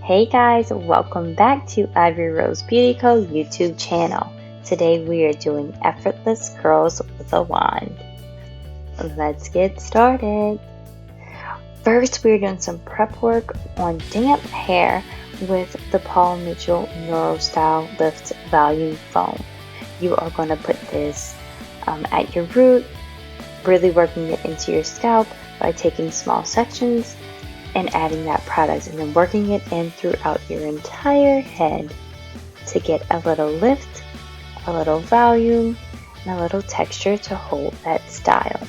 Hey guys, welcome back to Ivory Rose Beauty Co. YouTube channel. Today we are doing effortless curls with a wand. Let's get started. First, we're doing some prep work on damp hair with the Paul Mitchell Neuro Style Lift Volume Foam. You are going to put this at your root, really working it into your scalp by taking small sections and adding that product and then working it in throughout your entire head to get a little lift, a little volume, and a little texture to hold that style.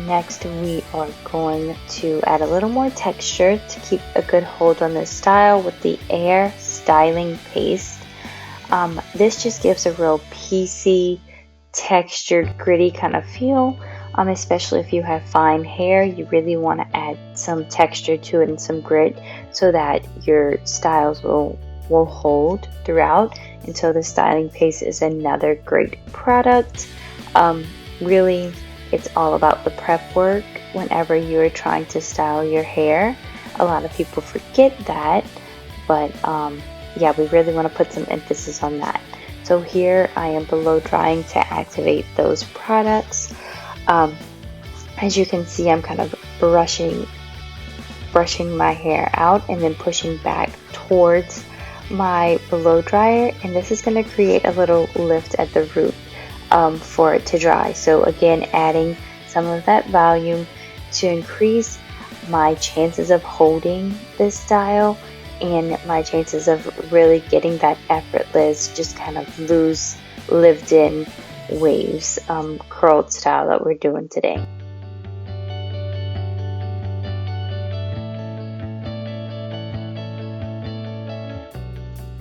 Next, we are going to add a little more texture to keep a good hold on this style with the Air Styling Paste. This just gives a real piecey, textured, gritty kind of feel, especially if you have fine hair. You really want to add some texture to it and some grit so that your styles will hold throughout. And so the styling paste is another great product. Really, it's all about the prep work whenever you are trying to style your hair. A lot of people forget that, but yeah, we really want to put some emphasis on that. So here I am below drying to activate those products. As you can see, I'm kind of brushing my hair out and then pushing back towards my blow dryer, and this is going to create a little lift at the root for it to dry. So again, adding some of that volume to increase my chances of holding this style and my chances of really getting that effortless, just kind of loose, lived in waves curled style that we're doing today.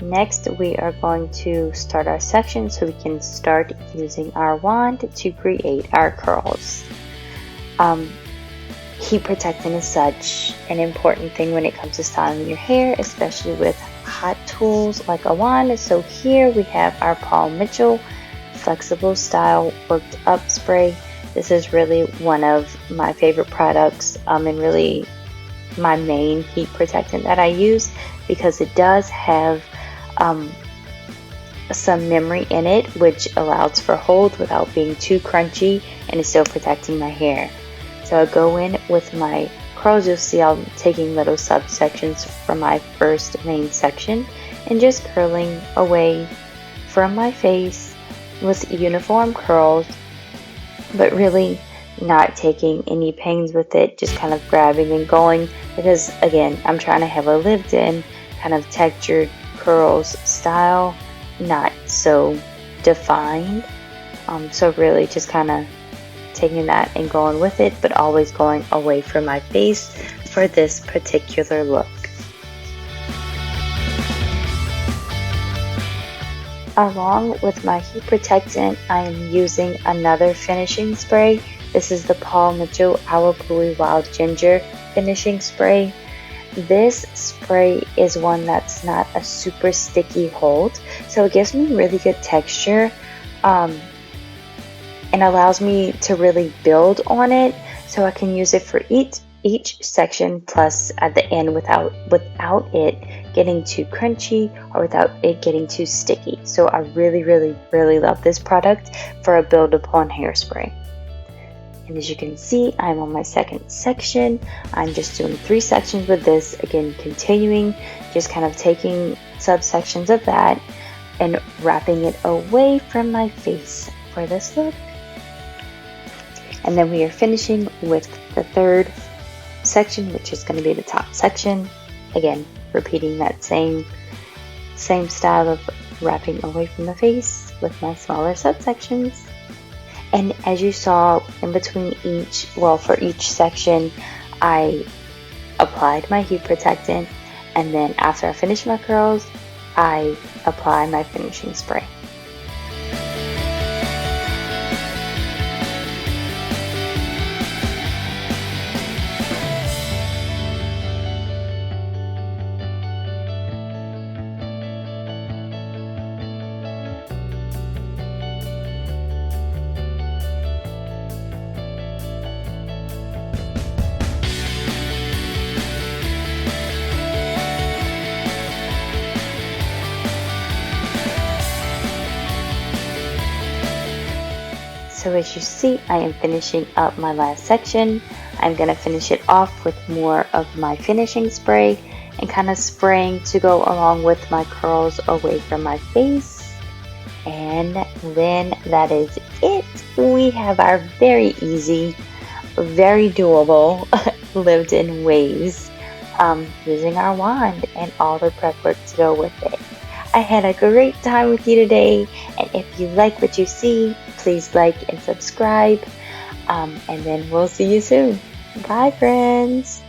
Next, we are going to start our section so we can start using our wand to create our curls. Heat protectant is such an important thing when it comes to styling your hair, especially with hot tools like a wand. So here we have our Paul Mitchell Flexible Style Worked Up Spray. This is really one of my favorite products and really my main heat protectant that I use because it does have some memory in it, which allows for hold without being too crunchy and is still protecting my hair. So I go in with my curls. You'll see I'm taking little subsections from my first main section and just curling away from my face with uniform curls, but really not taking any pains with it, just kind of grabbing and going, because again, I'm trying to have a lived in kind of textured curls style, not so defined. So really just kind of taking that and going with it, but always going away from my face for this particular look. Along with my heat protectant, I am using another finishing spray. This is the Paul Mitchell Awapui Wild Ginger finishing spray. This spray is one that's not a super sticky hold, so it gives me really good texture and allows me to really build on it, so I can use it for each section, plus at the end without it getting too crunchy or without it getting too sticky. So I really love this product for a build upon hairspray. And as you can see, I'm on my second section. I'm just doing 3 sections with this, again continuing, just kind of taking subsections of that and wrapping it away from my face for this look. And then we are finishing with the third section, which is going to be the top section. Again, repeating that same style of wrapping away from the face with my smaller subsections. And as you saw in between for each section, I applied my heat protectant, and then after I finish my curls, I apply my finishing spray. So as you see, I am finishing up my last section. I'm going to finish it off with more of my finishing spray and kind of spraying to go along with my curls away from my face. And then that is it. We have our very easy, very doable lived in waves using our wand and all the prep work to go with it. I had a great time with you today, and if you like what you see, please like and subscribe, and then we'll see you soon. Bye, friends.